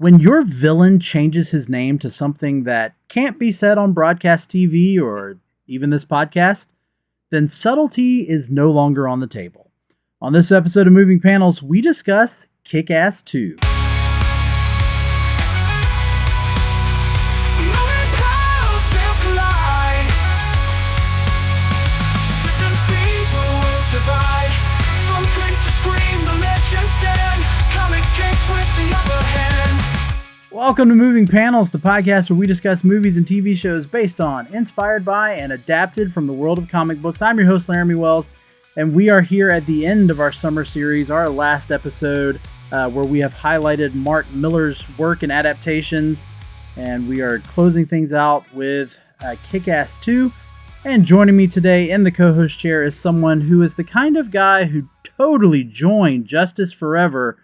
When your villain changes his name to something that can't be said on broadcast TV or even this podcast, then subtlety is no longer on the table. On this episode of Moving Panels, we discuss Kick-Ass 2. Welcome to Moving Panels, the podcast where we discuss movies and TV shows based on, inspired by, and adapted from the world of comic books. I'm your host, Laramy Wells, and we are here at the end of our summer series, our last episode, where we have highlighted Mark Millar's work and adaptations, and we are closing things out with Kick-Ass 2. And joining me today in the co-host chair is someone who is the kind of guy who totally joined Justice Forever,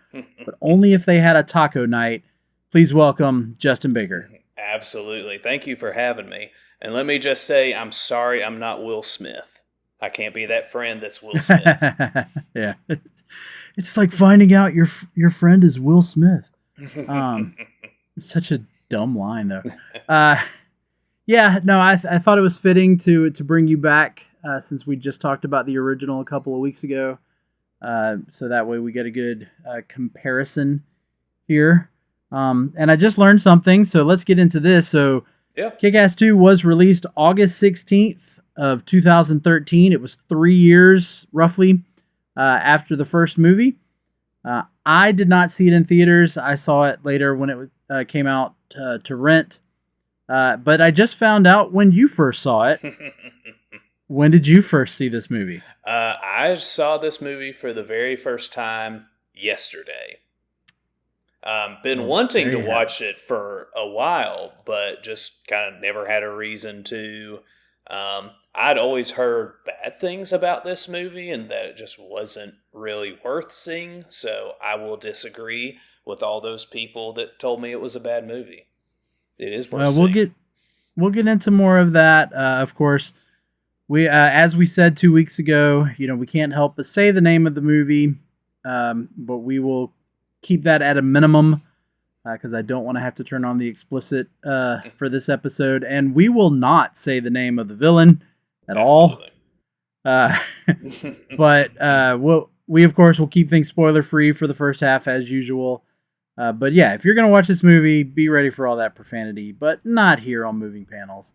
but only if they had a taco night. Please welcome Justin Baker. Absolutely. Thank you for having me. And let me just say, I'm sorry I'm not Will Smith. I can't be that friend that's Will Smith. Yeah. It's like finding out your friend is Will Smith. It's such a dumb line, though. Yeah, no, I thought it was fitting to bring you back since we just talked about the original a couple of weeks ago. So that way we get a good comparison here. And I just learned something, so let's get into this. So, yeah. Kick-Ass 2 was released August 16th of 2013. It was 3 years, roughly, after the first movie. I did not see it in theaters. I saw it later when it came out to rent. But I just found out when you first saw it. When did you first see this movie? I saw this movie for the very first time yesterday. Been wanting to watch it for a while, but just kind of never had a reason to. I'd always heard bad things about this movie and that it just wasn't really worth seeing, so I will disagree with all those people that told me it was a bad movie. It is worth seeing. We'll get into more of that, of course. We, as we said 2 weeks ago, we can't help but say the name of the movie, but we will keep that at a minimum because I don't want to have to turn on the explicit for this episode, and we will not say the name of the villain at all. But we of course will keep things spoiler free for the first half as usual. But yeah, if you're going to watch this movie, be ready for all that profanity, but not here on Moving Panels.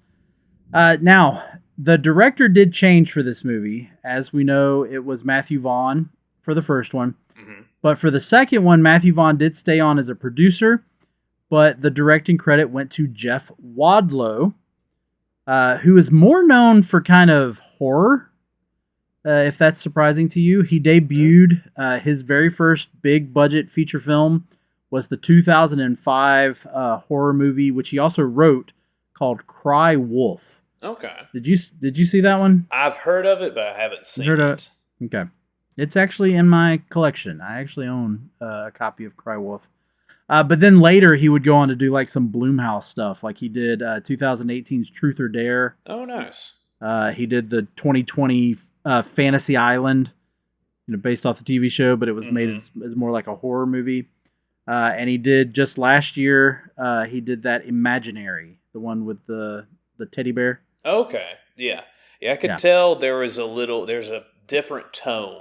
Now, the director did change for this movie. As we know, it was Matthew Vaughn for the first one. Mm-hmm. But for the second one, Matthew Vaughn did stay on as a producer, but the directing credit went to Jeff Wadlow, who is more known for kind of horror, if that's surprising to you. He debuted, his very first big budget feature film was the 2005 horror movie, which he also wrote, called Cry Wolf. Okay. Did you see that one? I've heard of it, but I haven't seen it. Okay. It's actually in my collection. I actually own a copy of Cry Wolf. But then later he would go on to do like some Blumhouse stuff. Like he did 2018's Truth or Dare. Oh, nice. He did the 2020 Fantasy Island, based off the TV show, but it was made as more like a horror movie. And he did just last year, he did that Imaginary, the one with the teddy bear. Okay. Yeah. Yeah, I could tell there's a different tone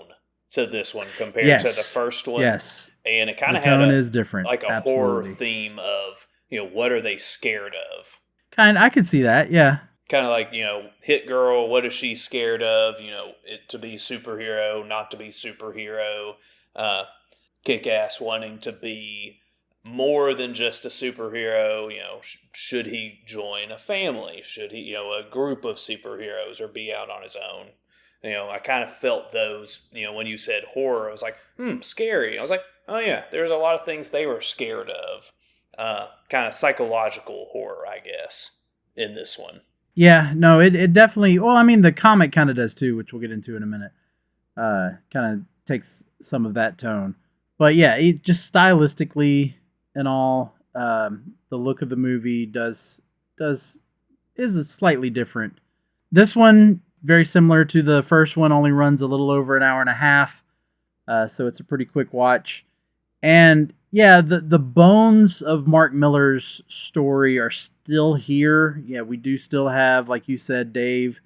to this one compared to the first one. Yes. And it kind of had is different. Like a horror theme of, what are they scared of? I could see that, yeah. Kind of like, Hit Girl, what is she scared of? It to be superhero, not to be superhero. Kick-Ass wanting to be more than just a superhero. Should he join a family? Should he, a group of superheroes, or be out on his own? I kind of felt those, when you said horror, I was like, scary. I was like, oh yeah, there's a lot of things they were scared of. Kind of psychological horror, I guess, in this one. Yeah, no, it definitely, well, I mean, the comic kind of does too, which we'll get into in a minute. Kind of takes some of that tone. But yeah, it just stylistically and all, the look of the movie is slightly different. This one, very similar to the first one, only runs a little over an hour and a half. So it's a pretty quick watch. And Yeah, the bones of Mark Millar's story are still here. Yeah, we do still have, like you said, Dave,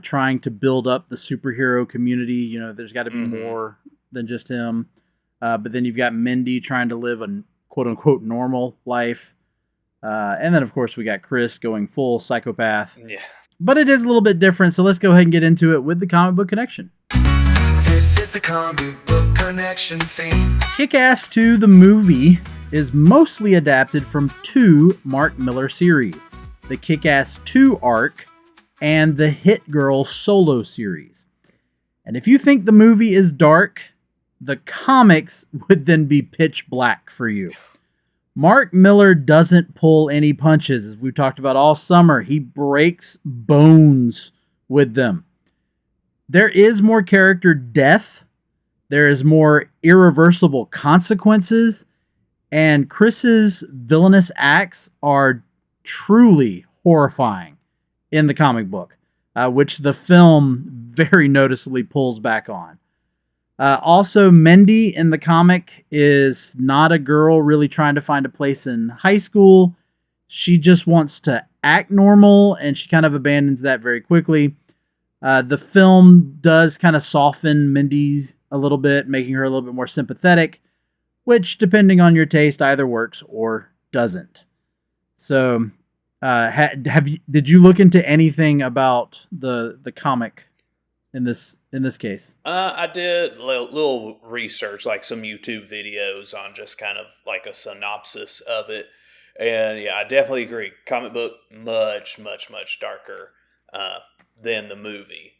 trying to build up the superhero community. You know, there's got to be more than just him. But then you've got Mindy trying to live a quote unquote normal life. And then, of course, we got Chris going full psychopath. Yeah. But it is a little bit different, so let's go ahead and get into it with the comic book connection. This is the comic book connection theme. Kick-Ass 2, the movie, is mostly adapted from 2 Mark Millar series, the Kick-Ass 2 arc and the Hit Girl solo series. And if you think the movie is dark, the comics would then be pitch black for you. Mark Millar doesn't pull any punches, as we've talked about all summer. He breaks bones with them. There is more character death. There is more irreversible consequences. And Chris's villainous acts are truly horrifying in the comic book, which the film very noticeably pulls back on. Also, Mindy in the comic is not a girl really trying to find a place in high school. She just wants to act normal, and she kind of abandons that very quickly. The film does kind of soften Mindy's a little bit, making her a little bit more sympathetic, which, depending on your taste, either works or doesn't. So, did you look into anything about the comic in this case? I did little research, like some YouTube videos on just kind of like a synopsis of it. And yeah, I definitely agree. Comic book, much, much, much darker than the movie.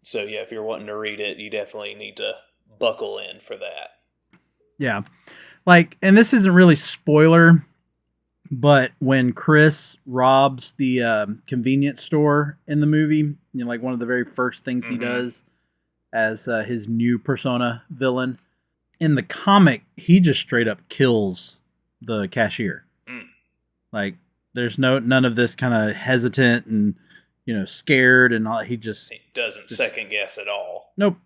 So yeah, if you're wanting to read it, you definitely need to buckle in for that. Yeah. Like, and this isn't really spoiler, but when Chris robs the convenience store in the movie, you know, like one of the very first things he does as his new persona villain, in the comic, he just straight up kills the cashier. Like, there's none of this kind of hesitant and, you know, scared and all. He doesn't second guess at all. Nope,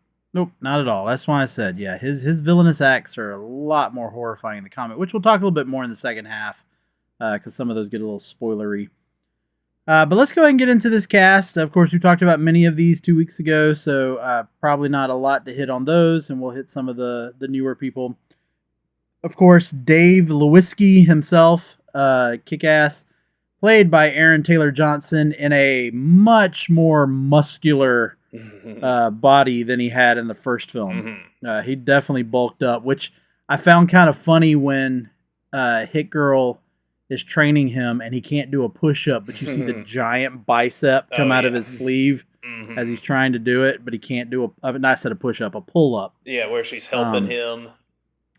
not at all. That's why I said, yeah, his villainous acts are a lot more horrifying in the comic, which we'll talk a little bit more in the second half, because some of those get a little spoilery. But let's go ahead and get into this cast. Of course, we talked about many of these 2 weeks ago, so probably not a lot to hit on those, and we'll hit some of the newer people. Of course, Dave Lewinsky himself, Kick-Ass, played by Aaron Taylor Johnson in a much more muscular body than he had in the first film. He definitely bulked up, which I found kind of funny when Hit Girl is training him and he can't do a push-up, but you see the giant bicep come out of his sleeve as he's trying to do it, but he can't do not a push-up, a pull-up. Yeah, where she's helping him.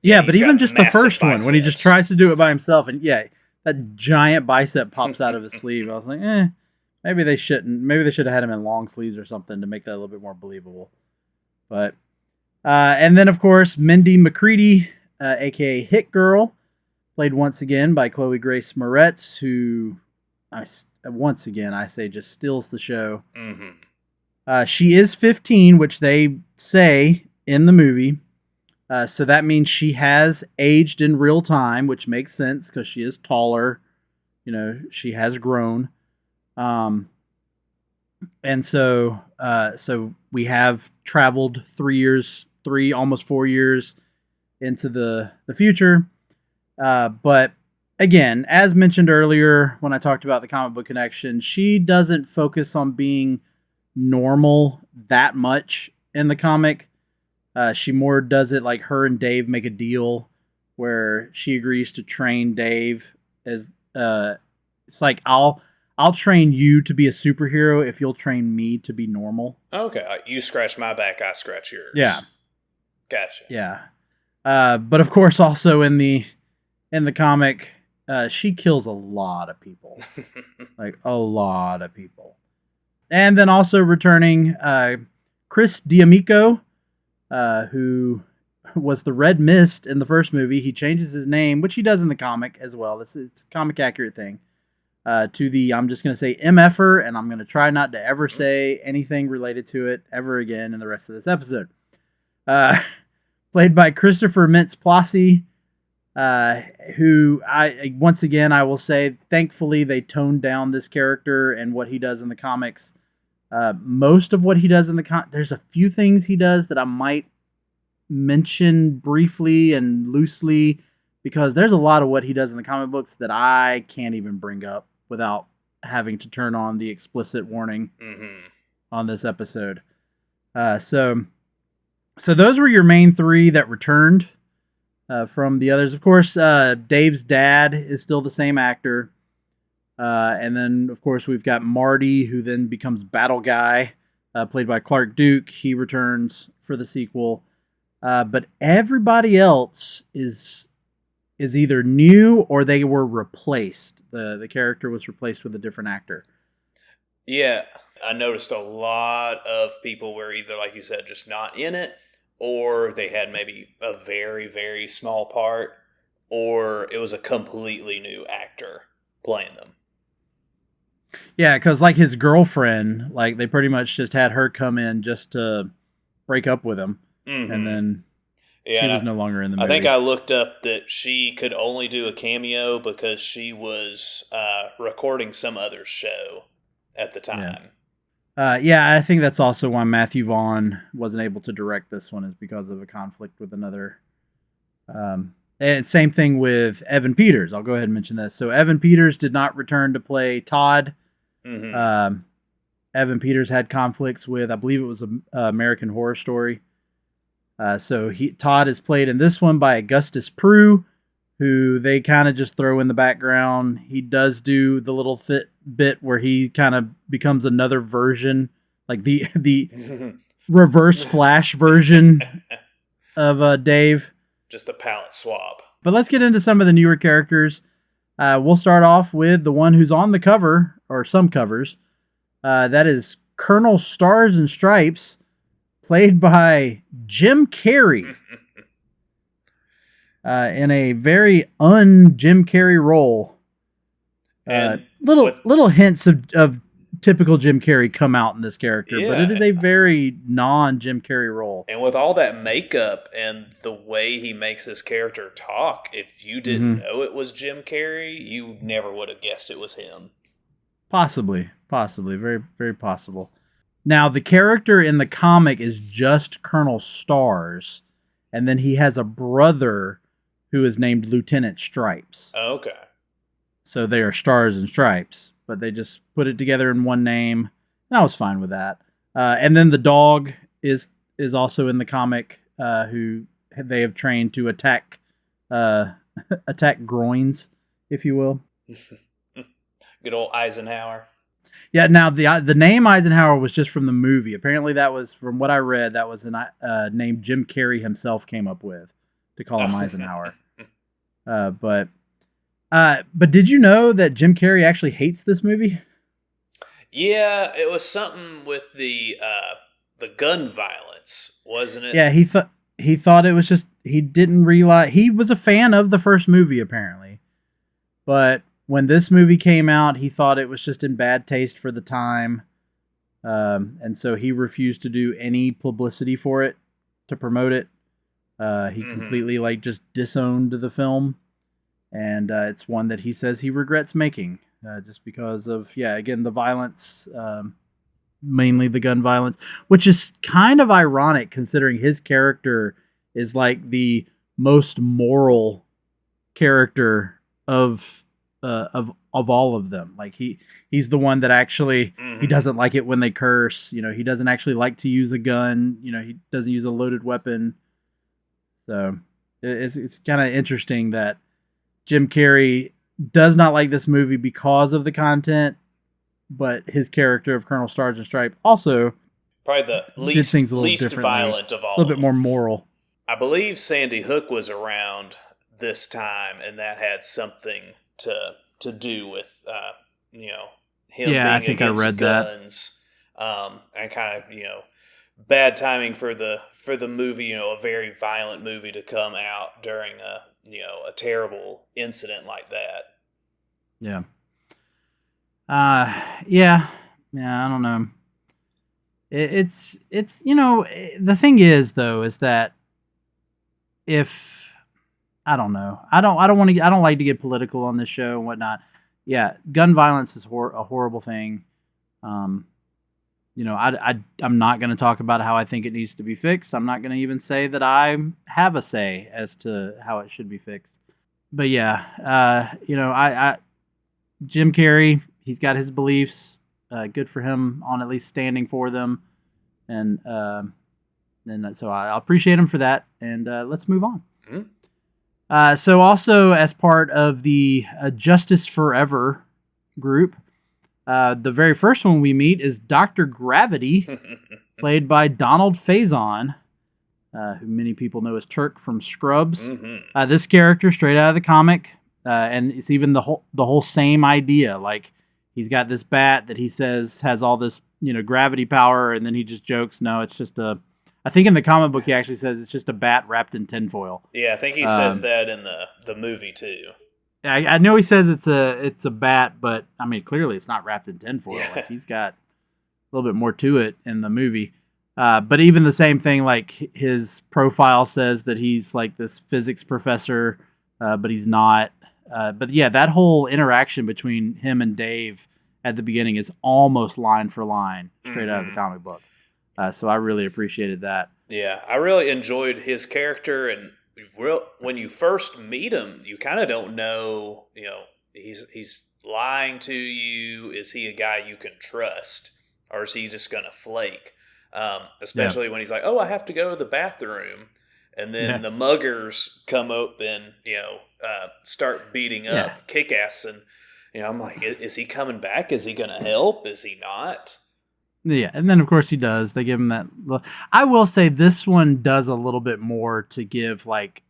Yeah, but even just the first one, when he just tries to do it by himself, and yeah, that giant bicep pops out of his sleeve. I was like, maybe they shouldn't. Maybe they should have had him in long sleeves or something to make that a little bit more believable. But, and then of course, Mindy McCready, aka Hit Girl, played once again by Chloe Grace Moretz, who, once again, I say just steals the show. She is 15, which they say in the movie. So that means she has aged in real time, which makes sense because she is taller. You know, she has grown. And so we have traveled 3 almost 4 years into the future. But again, as mentioned earlier, when I talked about the comic book connection, she doesn't focus on being normal that much in the comic. She more does it like her and Dave make a deal where she agrees to train Dave as it's like I'll train you to be a superhero if you'll train me to be normal. Okay, you scratch my back, I scratch yours. Yeah, gotcha. Yeah, but of course, also in the comic, she kills a lot of people, like a lot of people, and then also returning Chris D'Amico. Who was the Red Mist in the first movie. He changes his name, which he does in the comic as well. It's a comic accurate thing. To the, I'm just going to say MFer, and I'm going to try not to ever say anything related to it ever again in the rest of this episode. Played by Christopher Mintz-Plasse, who once again, I will say, thankfully they toned down this character and what he does in the comics. Most of what he does in there's a few things he does that I might mention briefly and loosely, because there's a lot of what he does in the comic books that I can't even bring up without having to turn on the explicit warning on this episode. So those were your main three that returned from the others. Of course, Dave's dad is still the same actor. And then, of course, we've got Marty, who then becomes Battle Guy, played by Clark Duke. He returns for the sequel. But everybody else is either new or they were replaced. The character was replaced with a different actor. Yeah, I noticed a lot of people were either, like you said, just not in it, or they had maybe a very, very small part, or it was a completely new actor playing them. Yeah, because like his girlfriend, like they pretty much just had her come in just to break up with him, and then she was no longer in the movie. I think I looked up that she could only do a cameo because she was recording some other show at the time. Yeah, I think that's also why Matthew Vaughn wasn't able to direct this one, is because of a conflict with another. And same thing with Evan Peters. I'll go ahead and mention this. So Evan Peters did not return to play Todd. Evan Peters had conflicts with, I believe it was American Horror Story. So Todd is played in this one by Augustus Prue, who they kind of just throw in the background. He does do the little bit where he kind of becomes another version, like the reverse Flash version of Dave. Just a palette swap. But let's get into some of the newer characters. We'll start off with the one who's on the cover, or some covers. That is Colonel Stars and Stripes, played by Jim Carrey. In a very un-Jim Carrey role. Little hints of typical Jim Carrey come out in this character, but it is a very non-Jim Carrey role. And with all that makeup and the way he makes his character talk, if you didn't know it was Jim Carrey, you never would have guessed it was him. Possibly. Very, very possible. Now, the character in the comic is just Colonel Stars, and then he has a brother who is named Lieutenant Stripes. Okay. So they are Stars and Stripes, but they just put it together in one name, and I was fine with that. And then the dog is also in the comic, who they have trained to attack groins, if you will. Good old Eisenhower. Yeah. Now the name Eisenhower was just from the movie. Apparently, that was, from what I read, that was a name Jim Carrey himself came up with to call him Eisenhower. But did you know that Jim Carrey actually hates this movie? Yeah, it was something with the gun violence, wasn't it? Yeah, he thought it was just, he didn't realize, he was a fan of the first movie apparently, but when this movie came out, he thought it was just in bad taste for the time, and so he refused to do any publicity for it to promote it. He completely just disowned the film, and it's one that he says he regrets making, just because of, again, the violence, mainly the gun violence, which is kind of ironic considering his character is like the most moral character of all of them. Like he's the one that actually, he doesn't like it when they curse, he doesn't actually like to use a gun, he doesn't use a loaded weapon. So it's kind of interesting that Jim Carrey does not like this movie because of the content, but his character of Colonel Stars and Stripes also probably the least violent of all. A little bit more moral. I believe Sandy Hook was around this time, and that had something to do with him being I think against I read guns. And kind of bad timing for the movie, a very violent movie to come out during a terrible incident like that. Yeah. I don't know. It's the thing is though, is that if I don't know. I don't want to. I don't like to get political on this show and whatnot. Yeah, gun violence is a horrible thing. I'm not going to talk about how I think it needs to be fixed. I'm not going to even say that I have a say as to how it should be fixed. But yeah, I Jim Carrey, he's got his beliefs. Good for him on at least standing for them, and so I appreciate him for that. And let's move on. Mm-hmm. So also as part of the Justice Forever group, the very first one we meet is Dr. Gravity, played by Donald Faison, who many people know as Turk from Scrubs. Mm-hmm. This character, straight out of the comic, and it's even the whole same idea. Like, he's got this bat that he says has all this, gravity power, and then he just jokes, no, it's just I think in the comic book he actually says it's just a bat wrapped in tinfoil. Yeah, I think he says that in the movie too. I know he says it's a bat, but I mean, clearly it's not wrapped in tinfoil. Yeah. Like, he's got a little bit more to it in the movie. But even the same thing, like, his profile says that he's like this physics professor, but he's not. But yeah, that whole interaction between him and Dave at the beginning is almost line for line straight out of the comic book. So I really appreciated that. Yeah, I really enjoyed his character, and when you first meet him, you kind of don't know, he's lying to you. Is he a guy you can trust, or is he just going to flake? Especially when he's like, oh, I have to go to the bathroom. And then the muggers come up and, start beating up Kick-Ass. And, I'm like, is he coming back? Is he going to help? Is he not? Yeah, and then, of course, he does. They give him that. I will say this one does a little bit more to give, like,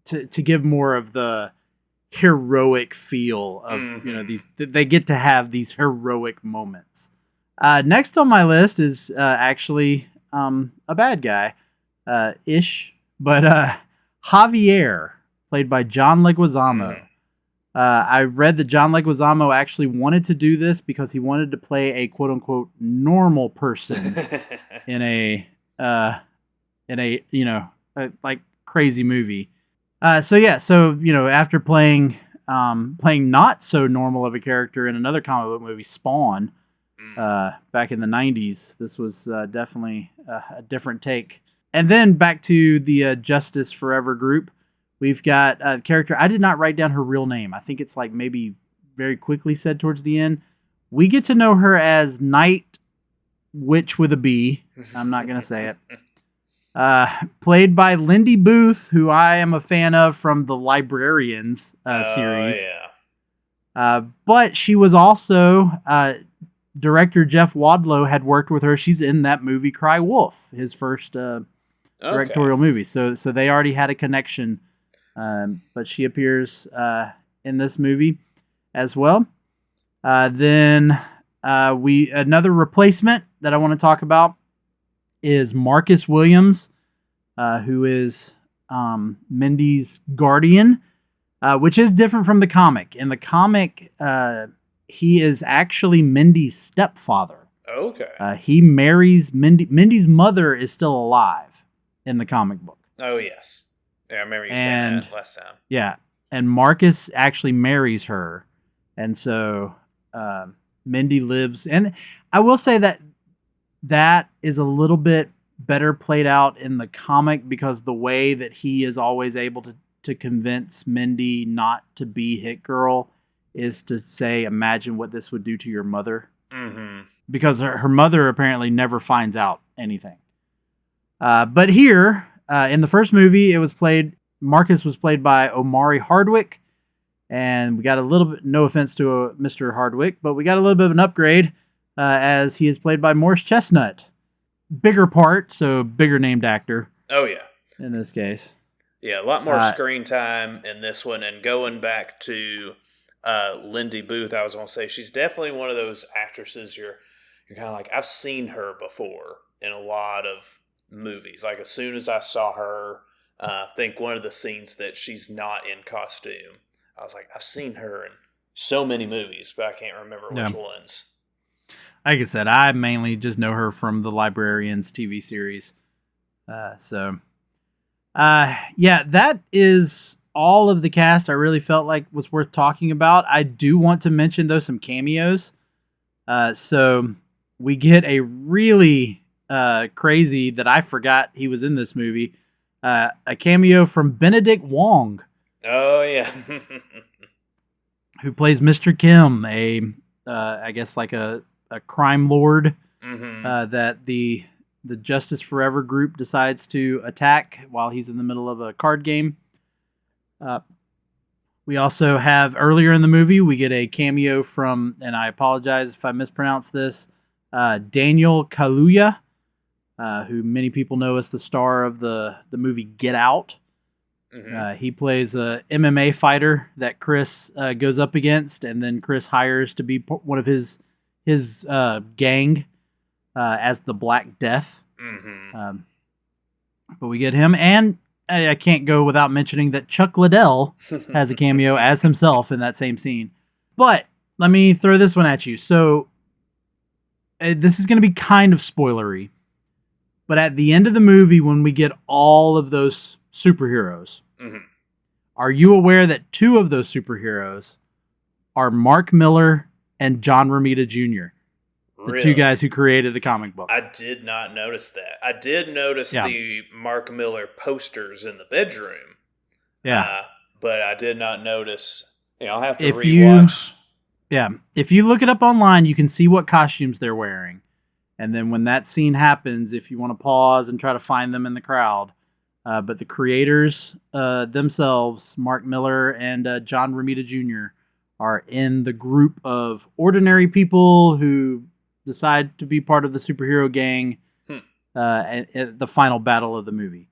to give more of the heroic feel of, these. They get to have these heroic moments. Next on my list is actually a bad guy, ish, but Javier, played by John Leguizamo. I read that John Leguizamo actually wanted to do this because he wanted to play a quote unquote normal person in a like crazy movie. So after playing not so normal of a character in another comic book movie, Spawn, back in the 90s, this was definitely a different take. And then back to the Justice Forever group. We've got a character. I did not write down her real name. I think it's like maybe very quickly said towards the end. We get to know her as Night Witch with a B. I'm not going to say it. Played by Lindy Booth, who I am a fan of from the Librarians series. Yeah. But she was also, director Jeff Wadlow had worked with her. She's in that movie Cry Wolf, his first directorial movie. So they already had a connection. But she appears in this movie as well. Then another replacement that I want to talk about is Marcus Williams, who is Mindy's guardian, which is different from the comic. In the comic, he is actually Mindy's stepfather. Okay. He marries Mindy. Mindy's mother is still alive in the comic book. Oh, yes. Yeah, I remember you saying that last time. Yeah, and Marcus actually marries her, and so Mindy lives. And I will say that is a little bit better played out in the comic, because the way that he is always able to convince Mindy not to be Hit Girl is to say, imagine what this would do to your mother. Mm-hmm. Because her mother apparently never finds out anything. But here... in the first movie, Marcus was played by Omari Hardwick, and we got a little bit, no offense to Mr. Hardwick, but we got a little bit of an upgrade as he is played by Morris Chestnut. Bigger part, so bigger named actor. Oh, yeah. In this case. Yeah, a lot more screen time in this one, and going back to Lindy Booth, I was going to say, she's definitely one of those actresses you're kind of like, I've seen her before in a lot of movies. Like, as soon as I saw her, I think one of the scenes that she's not in costume, I was like, I've seen her in so many movies, but I can't remember which ones. Like I said, I mainly just know her from the Librarians TV series. That is all of the cast I really felt like was worth talking about. I do want to mention, though, some cameos. So we get a really crazy, that I forgot he was in this movie, a cameo from Benedict Wong. Oh, yeah. Who plays Mr. Kim, I guess like a crime lord that the Justice Forever group decides to attack while he's in the middle of a card game. We also have, earlier in the movie, we get a cameo from, and I apologize if I mispronounce this, Daniel Kaluuya, who many people know as the star of the movie Get Out. He plays a MMA fighter that Chris goes up against, and then Chris hires to be one of his gang as the Black Death. But we get him, and I can't go without mentioning that Chuck Liddell has a cameo as himself in that same scene. But let me throw this one at you. So this is going to be kind of spoilery, but at the end of the movie, when we get all of those superheroes, are you aware that 2 of those superheroes are Mark Millar and John Romita Jr., the 2 guys who created the comic book? I did not notice that. I did notice the Mark Millar posters in the bedroom. Yeah. But I did not notice. I'll have to rewatch. If you look it up online, you can see what costumes they're wearing. And then when that scene happens, if you want to pause and try to find them in the crowd. But the creators themselves, Mark Millar and John Romita Jr., are in the group of ordinary people who decide to be part of the superhero gang at the final battle of the movie.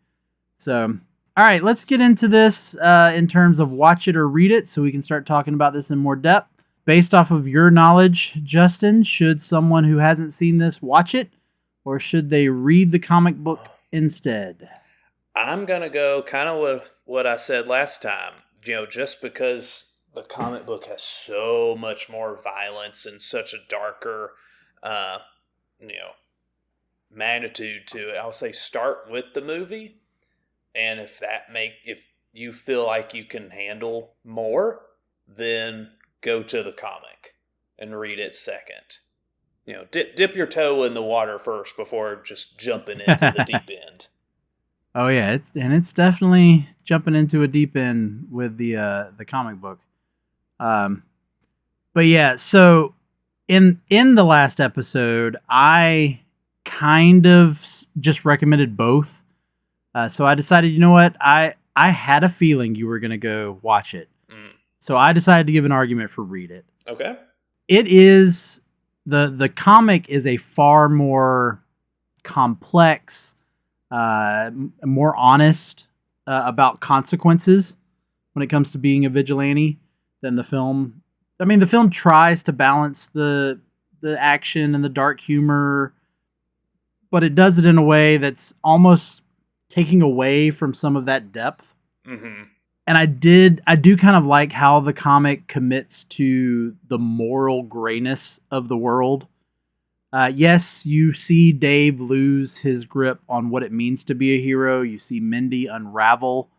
So, all right, let's get into this in terms of watch it or read it, so we can start talking about this in more depth. Based off of your knowledge, Justin, should someone who hasn't seen this watch it, or should they read the comic book instead? I'm going to go kind of with what I said last time. Just because the comic book has so much more violence and such a darker magnitude to it, I'll say start with the movie, and if you feel like you can handle more, then go to the comic and read it second. Dip your toe in the water first before just jumping into the deep end. Oh yeah, it's definitely jumping into a deep end with the comic book. But yeah, so in the last episode, I kind of just recommended both. So I decided, you know what? I had a feeling you were going to go watch it. So I decided to give an argument for read it. Okay. It is, the comic is a far more complex, more honest about consequences when it comes to being a vigilante than the film. I mean, the film tries to balance the action and the dark humor, but it does it in a way that's almost taking away from some of that depth. And I do kind of like how the comic commits to the moral grayness of the world. Yes, you see Dave lose his grip on what it means to be a hero. You see Mindy unravel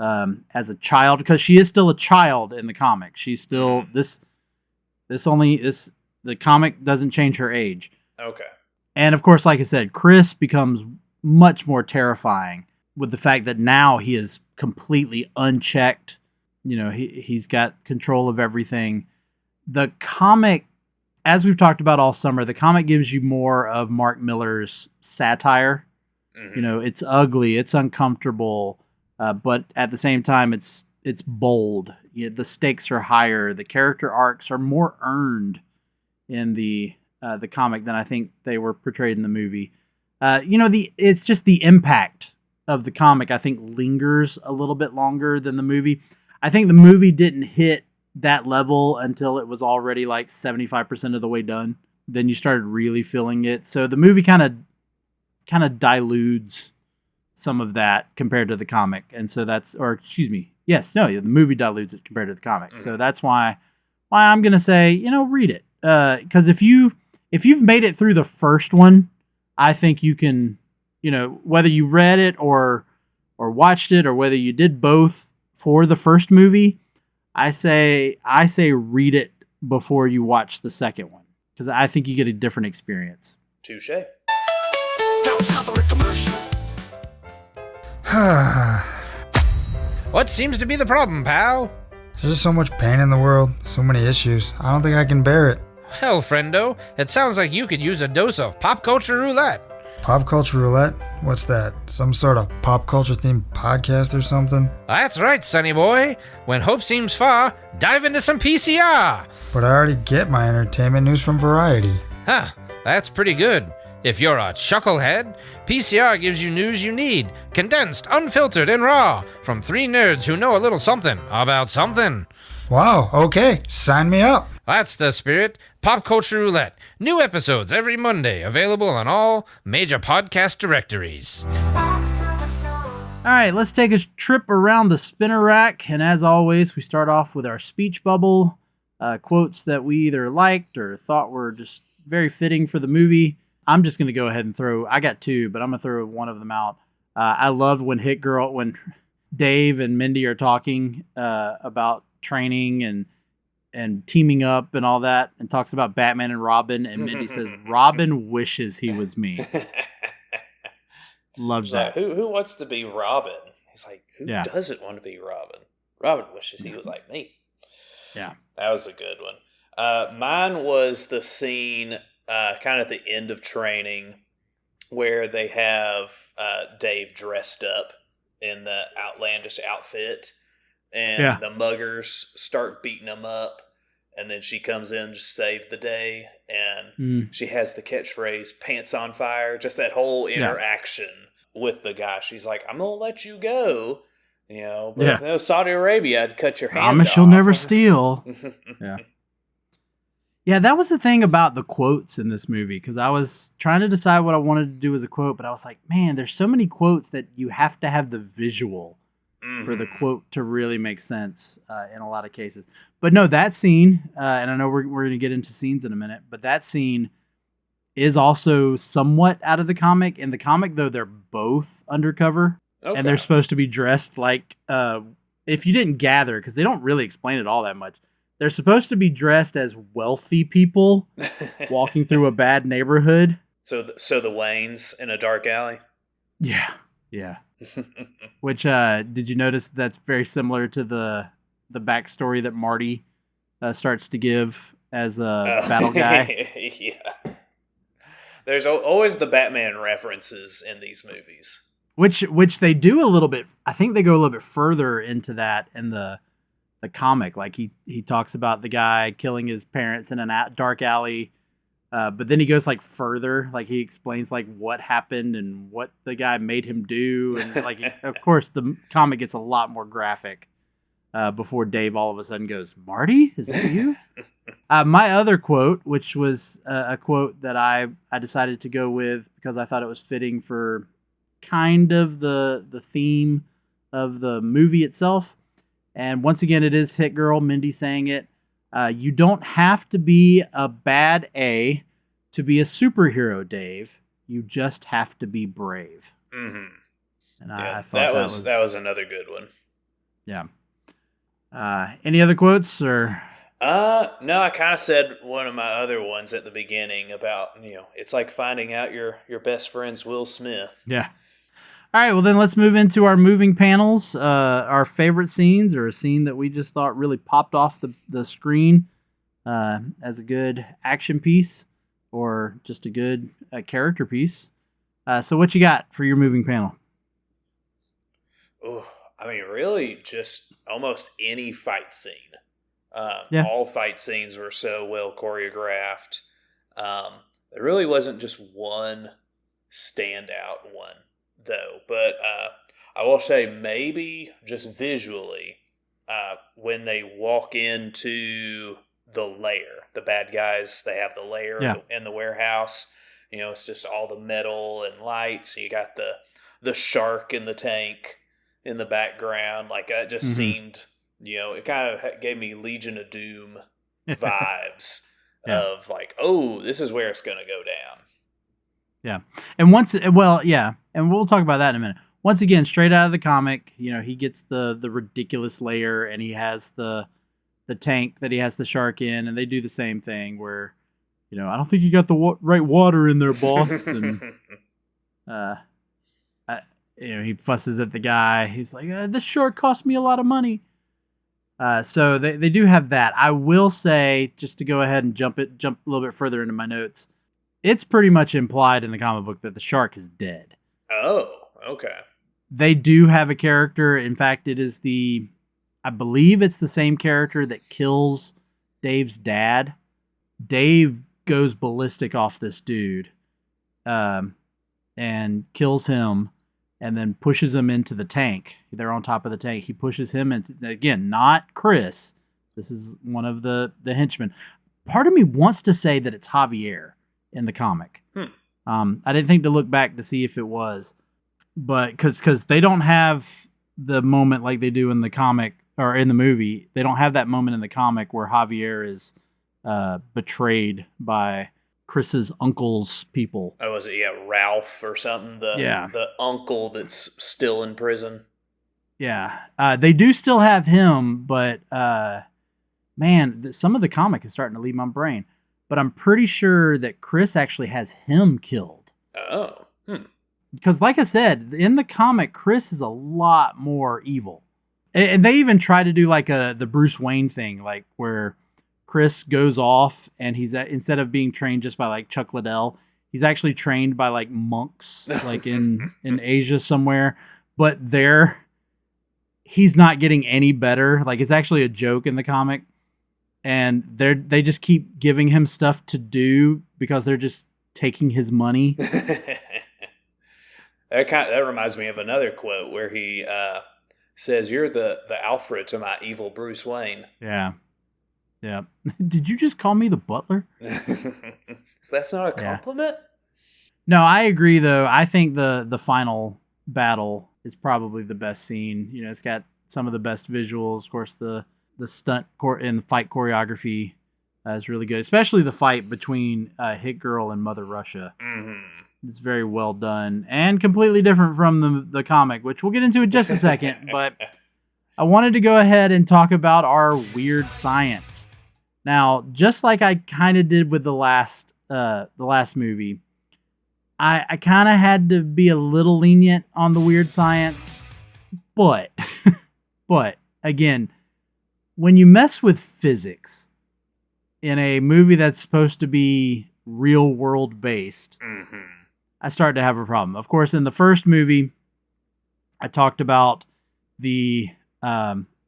as a child, because she is still a child in the comic. She's still the comic doesn't change her age. Okay. And of course, like I said, Chris becomes much more terrifying with the fact that now he is completely unchecked. He's got control of everything. The comic, as we've talked about all summer, the comic gives you more of Mark Millar's satire. It's ugly, it's uncomfortable, but at the same time, it's bold. The stakes are higher. The character arcs are more earned in the comic than I think they were portrayed in the movie. It's just the impact of the comic, I think, lingers a little bit longer than the movie. I think the movie didn't hit that level until it was already like 75% of the way done. Then you started really feeling it. So the movie kind of dilutes some of that compared to the comic. And so the movie dilutes it compared to the comic. So that's why I'm going to say, read it. Because if you've made it through the first one, I think you can, whether you read it or watched it, or whether you did both for the first movie, I say read it before you watch the second one, because I think you get a different experience. Touche. What seems to be the problem, pal? There's just so much pain in the world, so many issues. I don't think I can bear it. Hell, friendo, it sounds like you could use a dose of pop culture roulette. Pop culture roulette? What's that? Some sort of pop culture themed podcast or something? That's right, sonny boy. When hope seems far, dive into some PCR. But I already get my entertainment news from Variety. Huh, that's pretty good. If you're a chucklehead, PCR gives you news you need, condensed, unfiltered, and raw, from three nerds who know a little something about something. Wow, okay, sign me up. That's the spirit. Pop Culture Roulette. New episodes every Monday, available on all major podcast directories. All right, let's take a trip around the spinner rack. And as always, we start off with our speech bubble, quotes that we either liked or thought were just very fitting for the movie. I'm just going to go ahead and I got two, but I'm going to throw one of them out. I loved when when Dave and Mindy are talking about training and teaming up and all that, and talks about Batman and Robin, and Mindy says, Robin wishes he was me. Loves that. Who wants to be Robin? He's like, who doesn't want to be Robin? Robin wishes he was like me. Yeah. That was a good one. Mine was the scene kind of at the end of training where they have Dave dressed up in the outlandish outfit, and the muggers start beating him up, and then she comes in to save the day, and she has the catchphrase, pants on fire, just that whole interaction with the guy. She's like, I'm going to let you go, but if it was Saudi Arabia, I'd cut your hand off. Promise you'll never steal. Yeah, that was the thing about the quotes in this movie, because I was trying to decide what I wanted to do as a quote, but I was like, man, there's so many quotes that you have to have the visual for the quote to really make sense in a lot of cases. But no, that scene, and I know we're going to get into scenes in a minute, but that scene is also somewhat out of the comic. In the comic, though, they're both undercover, and they're supposed to be dressed like, if you didn't gather, because they don't really explain it all that much, they're supposed to be dressed as wealthy people walking through a bad neighborhood. So the Waynes in a dark alley? Yeah. Which, did you notice that's very similar to the backstory that Marty starts to give as a battle guy? Yeah. There's always the Batman references in these movies. Which they do a little bit. I think they go a little bit further into that in the comic. Like he talks about the guy killing his parents in a dark alley, but then he goes like further, like he explains like what happened and what the guy made him do, and like of course the comic gets a lot more graphic before Dave all of a sudden goes, Marty, is that you? My other quote, which was a quote that I decided to go with because I thought it was fitting for kind of the theme of the movie itself. And once again, it is Hit Girl, Mindy saying it. You don't have to be a bad A to be a superhero, Dave. You just have to be brave. Mm-hmm. And I thought that was another good one. Yeah. Any other quotes or? No, I kind of said one of my other ones at the beginning about, it's like finding out your best friend's Will Smith. Yeah. All right, well then let's move into our moving panels, our favorite scenes, or a scene that we just thought really popped off the screen as a good action piece or just a good character piece. So what you got for your moving panel? Oh, I mean, really just almost any fight scene. All fight scenes were so well choreographed. There really wasn't just one standout one, though. But I will say maybe just visually, when they walk into the lair, the bad guys, they have the lair in the warehouse. It's just all the metal and lights. You got the shark in the tank in the background. Like that just seemed, it kind of gave me Legion of Doom vibes of like, oh, this is where it's going to go down. Yeah. And and we'll talk about that in a minute. once again, straight out of the comic, he gets the ridiculous layer, and he has the tank that he has the shark in, and they do the same thing where, I don't think you got the right water in there, boss. And he fusses at the guy. He's like, this shark cost me a lot of money. So they do have that. I will say, just to go ahead and jump a little bit further into my notes, it's pretty much implied in the comic book that the shark is dead. Oh, okay. They do have a character. In fact, I believe it's the same character that kills Dave's dad. Dave goes ballistic off this dude, and kills him, and then pushes him into the tank. They're on top of the tank. He pushes him into, again, not Chris. This is one of the henchmen. Part of me wants to say that it's Javier in the comic. I didn't think to look back to see if it was, but because they don't have the moment like they do in the comic or in the movie. They don't have that moment in the comic where Javier is betrayed by Chris's uncle's people. Oh, was it Ralph or something? The uncle that's still in prison. Yeah, they do still have him, but man, some of the comic is starting to leave my brain. But I'm pretty sure that Chris actually has him killed. Oh, because like I said, in the comic, Chris is a lot more evil, and they even try to do like the Bruce Wayne thing, like where Chris goes off and he's instead of being trained just by like Chuck Liddell, he's actually trained by like monks, like in Asia somewhere. But he's not getting any better. Like it's actually a joke in the comic, and they just keep giving him stuff to do because they're just taking his money. That reminds me of another quote where he says, "You're the Alfred to my evil Bruce Wayne." Yeah. Yeah. Did you just call me the butler? So that's not a compliment? No, I agree though. I think the final battle is probably the best scene. It's got some of the best visuals. Of course, the stunt and the fight choreography is really good, especially the fight between Hit Girl and Mother Russia. Mm-hmm. It's very well done and completely different from the comic, which we'll get into in just a second. But I wanted to go ahead and talk about our weird science. Now, just like I kind of did with the last movie, I kind of had to be a little lenient on the weird science, but again, when you mess with physics in a movie that's supposed to be real world based, I started to have a problem. Of course, in the first movie, I talked about the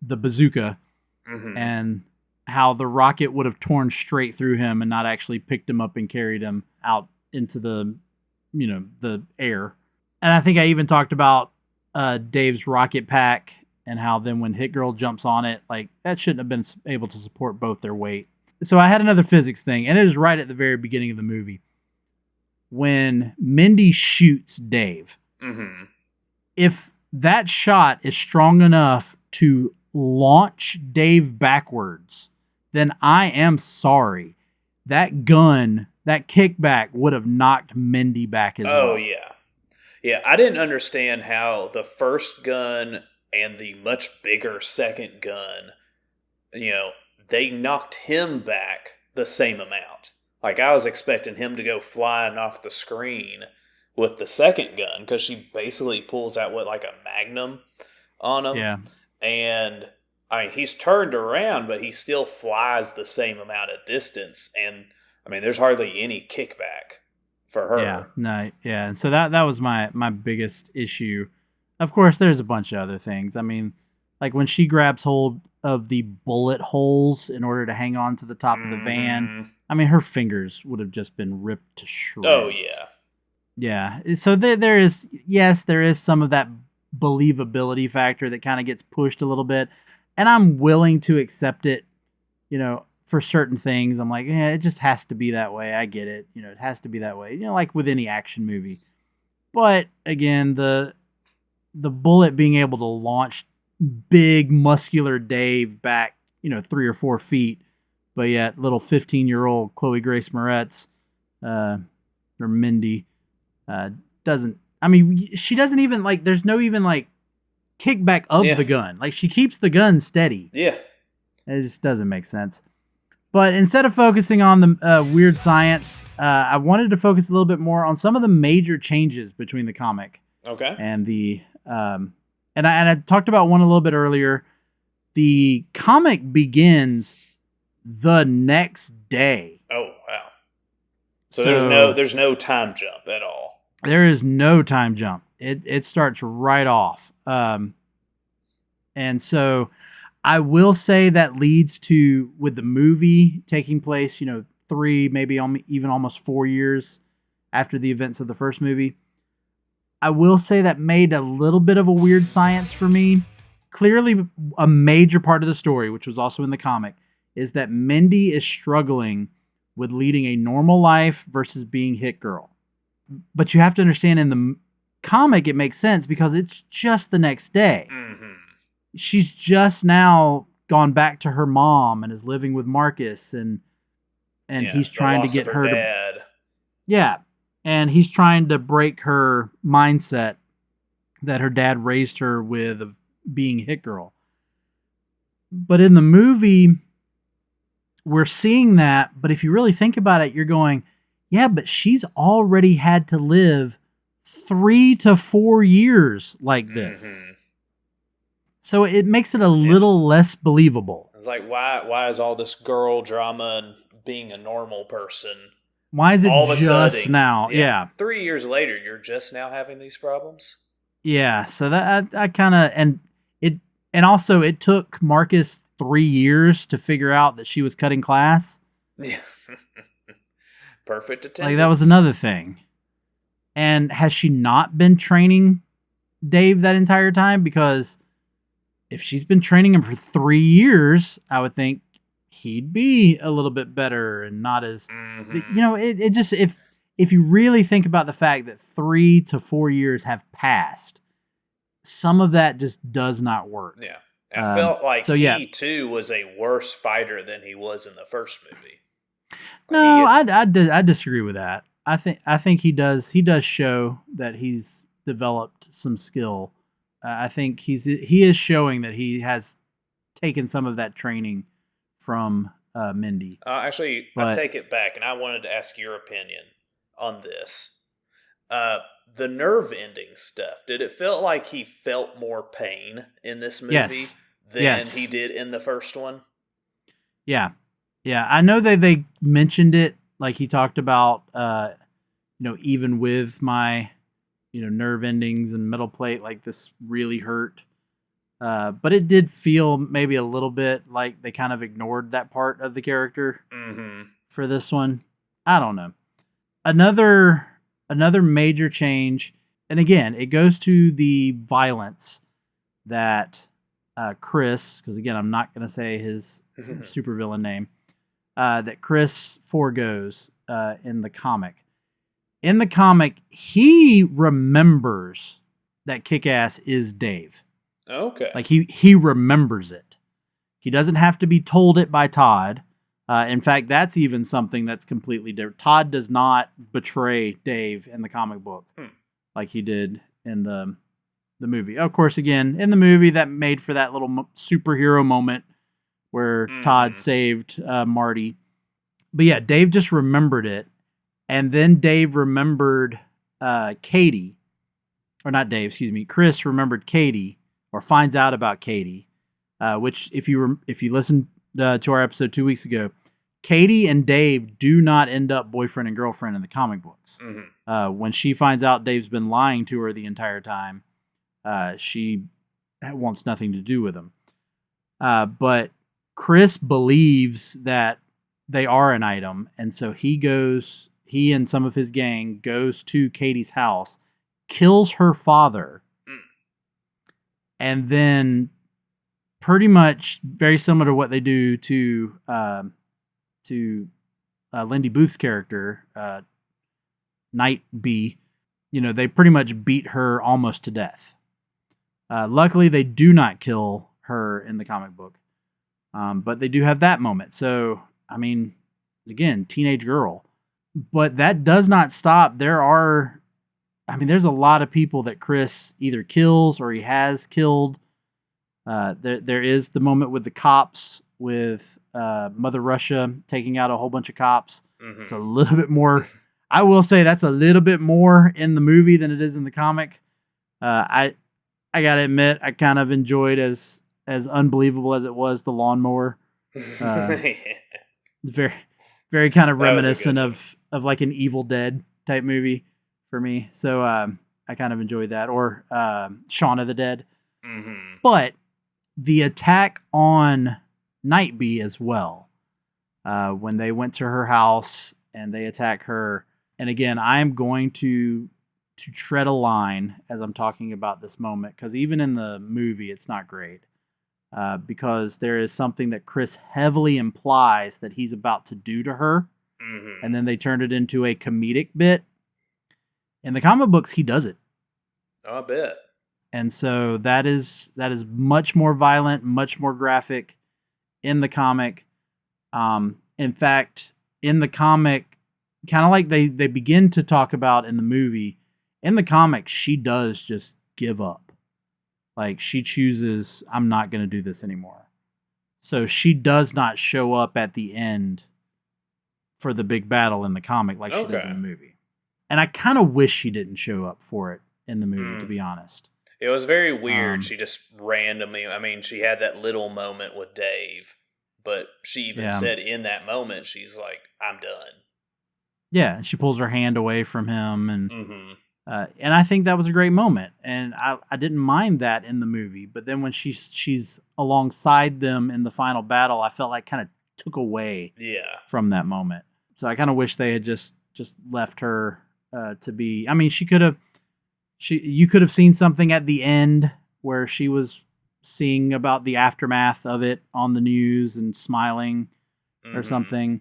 bazooka and how the rocket would have torn straight through him and not actually picked him up and carried him out into the air. And I think I even talked about Dave's rocket pack and how then when Hit Girl jumps on it, like that shouldn't have been able to support both their weight. So I had another physics thing, and it is right at the very beginning of the movie when Mindy shoots Dave. If that shot is strong enough to launch Dave backwards, then I am sorry. That gun, that kickback would have knocked Mindy back as well. Oh, yeah. Yeah, I didn't understand how the first gun and the much bigger second gun, they knocked him back the same amount. Like, I was expecting him to go flying off the screen with the second gun, because she basically pulls out, like a Magnum on him? Yeah. And, I mean, he's turned around, but he still flies the same amount of distance. And, I mean, there's hardly any kickback for her. Yeah, no, yeah. And so that was my biggest issue. Of course, there's a bunch of other things. I mean, like when she grabs hold of the bullet holes in order to hang on to the top of the van, I mean, her fingers would have just been ripped to shreds. Oh, yeah. Yeah. So there is some of that believability factor that kind of gets pushed a little bit. And I'm willing to accept it, for certain things. I'm like, it just has to be that way. I get it. It has to be that way, like with any action movie. But again, the bullet being able to launch big muscular Dave back, 3 or 4 feet, but yet little 15-year-old Chloe Grace Moretz, or Mindy, doesn't. I mean, she doesn't even like. There's no even like kickback of Yeah. the gun. Like she keeps the gun steady. Yeah. It just doesn't make sense. But instead of focusing on the weird science, I wanted to focus a little bit more on some of the major changes between the comic Okay. and the and I talked about one a little bit earlier. The comic begins the next day. Oh, wow. So there's no time jump at all. There is no time jump. It starts right off. And so I will say that leads to, with the movie taking place, 3, maybe even almost 4 years after the events of the first movie. I will say that made a little bit of a weird science for me. Clearly, a major part of the story, which was also in the comic, is that Mindy is struggling with leading a normal life versus being Hit Girl. But you have to understand, in the comic, it makes sense because it's just the next day. Mm-hmm. She's just now gone back to her mom and is living with Marcus, and he's trying to get her dad. And he's trying to break her mindset that her dad raised her with of being Hit Girl. But in the movie, we're seeing that, but if you really think about it, you're going, yeah, but she's already had to live 3 to 4 years like this. Mm-hmm. So it makes it a little less believable. It's like, why is all this girl drama and being a normal person? Why is it all of a just sudden, now? Yeah. 3 years later, you're just now having these problems? Yeah. So that I kind of, and also it took Marcus 3 years to figure out that she was cutting class. Yeah. Perfect attendance. Like that was another thing. And has she not been training Dave that entire time? Because if she's been training him for 3 years, I would think he'd be a little bit better and not as, it just, if you really think about the fact that 3 to 4 years have passed, some of that just does not work. Yeah. I felt like he too was a worse fighter than he was in the first movie. No, I disagree with that. I think he does show that he's developed some skill. I think he is showing that he has taken some of that training from Mindy. Actually, I take it back, and I wanted to ask your opinion on this. The nerve ending stuff, did it feel like he felt more pain in this movie than he did in the first one? Yeah. Yeah, I know they mentioned it, like he talked about, even with my, nerve endings and metal plate, like this really hurt. But it did feel maybe a little bit like they kind of ignored that part of the character for this one. I don't know. Another major change, and again, it goes to the violence that Chris, because again, I'm not going to say his supervillain name, that Chris forgoes in the comic. In the comic, he remembers that Kick-Ass is Dave. Okay. Like he remembers it. He doesn't have to be told it by Todd. In fact, that's even something that's completely different. Todd does not betray Dave in the comic book like he did in the movie. Of course, again, in the movie, that made for that little superhero moment where Todd saved Marty. But yeah, Dave just remembered it. And then Dave remembered Katie. Or not Dave, excuse me. Chris remembered Katie, or finds out about Katie. Which, if you listened to our episode 2 weeks ago, Katie and Dave do not end up boyfriend and girlfriend in the comic books. When she finds out Dave's been lying to her the entire time, she wants nothing to do with him. But Chris believes that they are an item, and so he and some of his gang goes to Katie's house, kills her father, and then pretty much very similar to what they do to Lindy Booth's character, Night B, they pretty much beat her almost to death. Luckily, they do not kill her in the comic book. But they do have that moment. So, I mean, again, teenage girl. But that does not stop. There are I mean, there's a lot of people that Chris either kills or he has killed. There is the moment with the cops, with Mother Russia taking out a whole bunch of cops. Mm-hmm. It's a little bit more. I will say that's a little bit more in the movie than it is in the comic. I gotta admit, I kind of enjoyed as unbelievable as it was the lawnmower. Very, very kind of reminiscent of like an Evil Dead type movie for me. So I kind of enjoyed that, or Shaun of the Dead. Mm-hmm. But the attack on Nightbee as well, when they went to her house and they attack her. And again, I'm going to tread a line as I'm talking about this moment, because even in the movie, it's not great. Because there is something that Chris heavily implies that he's about to do to her. Mm-hmm. And then they turned it into a comedic bit. In the comic books, he does it. Oh, I bet. And so that is much more violent, much more graphic in the comic. In fact, in the comic, kind of like they begin to talk about in the movie, in the comic, she does just give up. Like, she chooses, I'm not going to do this anymore. So she does not show up at the end for the big battle in the comic like she does in the movie. And I kind of wish she didn't show up for it in the movie, to be honest. It was very weird. She just randomly, I mean, she had that little moment with Dave, but she even said in that moment, she's like, I'm done. Yeah, and she pulls her hand away from him, and and I think that was a great moment, and I didn't mind that in the movie. But then when she's alongside them in the final battle, I felt like kind of took away from that moment. So I kind of wish they had just left her to be. I mean, you could have seen something at the end where she was seeing about the aftermath of it on the news and smiling or something.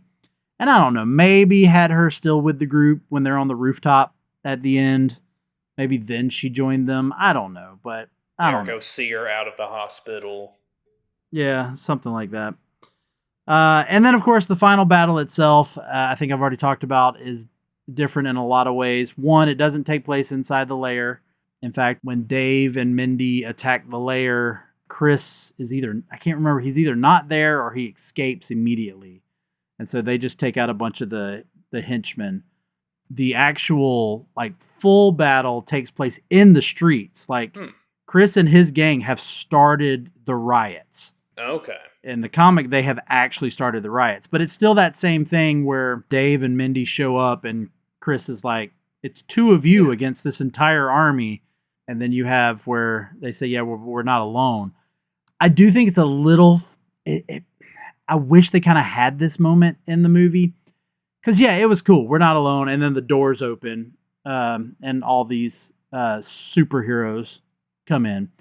And I don't know, maybe had her still with the group when they're on the rooftop at the end. Maybe then she joined them. I don't know, but I don't know. Go see her out of the hospital. Yeah, something like that. And then, of course, the final battle itself, I think I've already talked about, is different in a lot of ways. One, it doesn't take place inside the lair. In fact, when Dave and Mindy attack the lair, Chris is I can't remember, he's either not there or he escapes immediately. And so they just take out a bunch of the henchmen. The actual, like, full battle takes place in the streets. Like, Chris and his gang have started the riots. Okay. In the comic, they have actually started the riots. But it's still that same thing where Dave and Mindy show up and Chris is like, it's two of you against this entire army. And then you have where they say, yeah, we're not alone. I do think it's a little... I wish they kind of had this moment in the movie. Because, yeah, it was cool. We're not alone. And then the doors open and all these superheroes come in.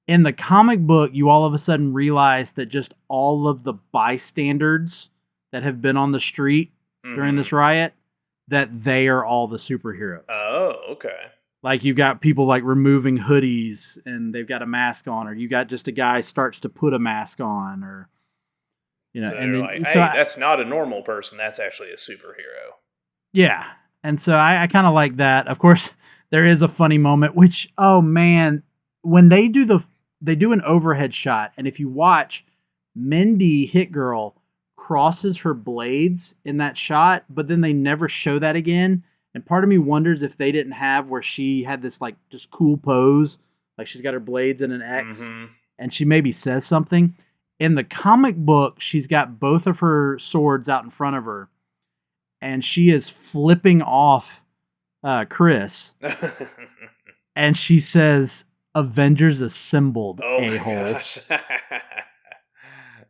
In the comic book, you all of a sudden realize that just all of the bystanders that have been on the street during this riot, that they are all the superheroes. Oh, okay. Like, you've got people, like, removing hoodies and they've got a mask on. Or you got just a guy starts to put a mask on, or... You know, so and then, like, hey, so that's not a normal person. That's actually a superhero. Yeah. And so I kind of like that. Of course, there is a funny moment, which, oh man, when they do an overhead shot. And if you watch, Mindy, Hit Girl, crosses her blades in that shot, but then they never show that again. And part of me wonders if they didn't have where she had this like just cool pose. Like she's got her blades in an X and she maybe says something. In the comic book, she's got both of her swords out in front of her, and she is flipping off Chris, and she says, "Avengers assembled, a-hole."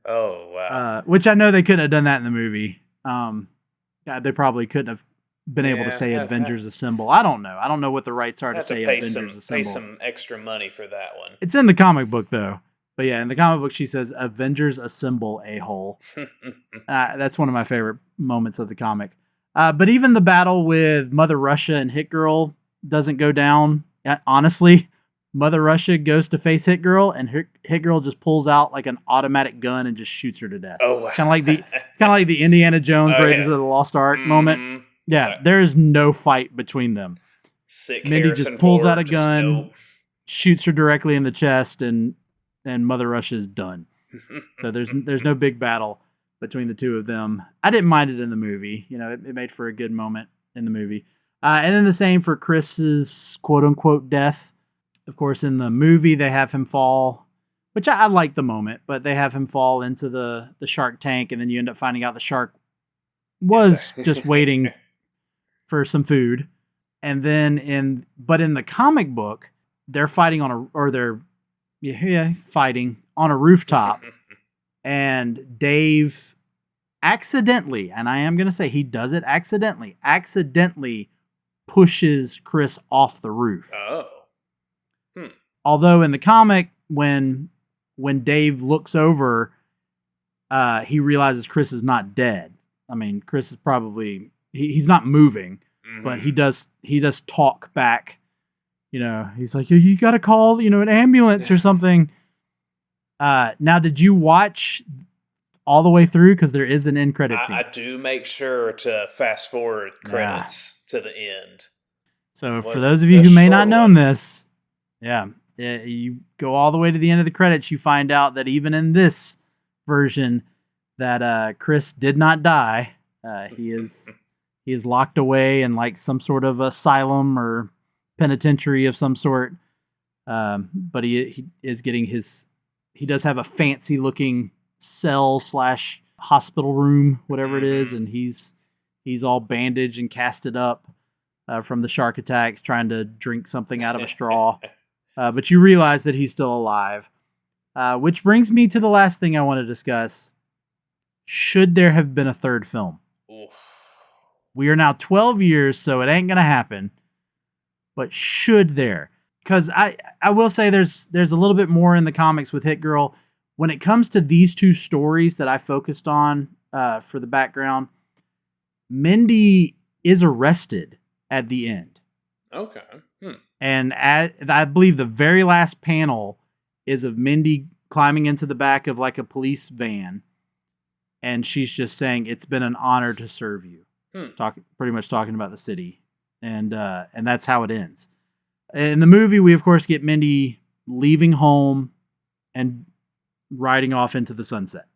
Oh, wow. Which I know they couldn't have done that in the movie. They probably couldn't have been able to say Avengers Assemble. I don't know. I don't know what the rights are to say Avengers Assemble. Pay some extra money for that one. It's in the comic book, though. But yeah, in the comic book, she says, Avengers Assemble, a-hole. That's one of my favorite moments of the comic. But even the battle with Mother Russia and Hit Girl doesn't go down. Honestly, Mother Russia goes to face Hit Girl, and Hit Girl just pulls out like an automatic gun and just shoots her to death. Oh, wow. It's kind of like the Indiana Jones Raiders of the Lost Ark moment. Yeah, there is no fight between them. sick Mindy Harrison just pulls Ford, out a just gun, nope. shoots her directly in the chest, and Mother Russia's done. So there's no big battle between the two of them. I didn't mind it in the movie. You know, it made for a good moment in the movie. And then the same for Chris's quote unquote death. Of course, in the movie, they have him fall, which I like the moment, but they have him fall into the shark tank, and then you end up finding out the shark was just waiting for some food. And then in the comic book, they're fighting fighting on a rooftop, and Dave accidentally, and I am going to say he does it accidentally pushes Chris off the roof. Oh. Although in the comic, when Dave looks over, he realizes Chris is not dead. I mean, Chris is probably he's not moving, but he does talk back. You know, he's like, you got to call, an ambulance or something. Now, did you watch all the way through? Because there is an end credit scene. I do make sure to fast forward credits to the end. So for those of you who may not know this, you go all the way to the end of the credits, you find out that even in this version that Chris did not die. He is locked away in like some sort of asylum or penitentiary of some sort. But he is getting he does have a fancy looking cell / hospital room, whatever it is. And he's all bandaged and casted up from the shark attack, trying to drink something out of a straw. But you realize that he's still alive. Which brings me to the last thing I want to discuss. Should there have been a third film? Oof. We are now 12 years, so it ain't going to happen. But should there? Because I will say there's a little bit more in the comics with Hit Girl. When it comes to these two stories that I focused on for the background, Mindy is arrested at the end. Okay. And I believe the very last panel is of Mindy climbing into the back of like a police van. And she's just saying, it's been an honor to serve you. Pretty much talking about the city. And that's how it ends. In the movie, we, of course, get Mindy leaving home and riding off into the sunset.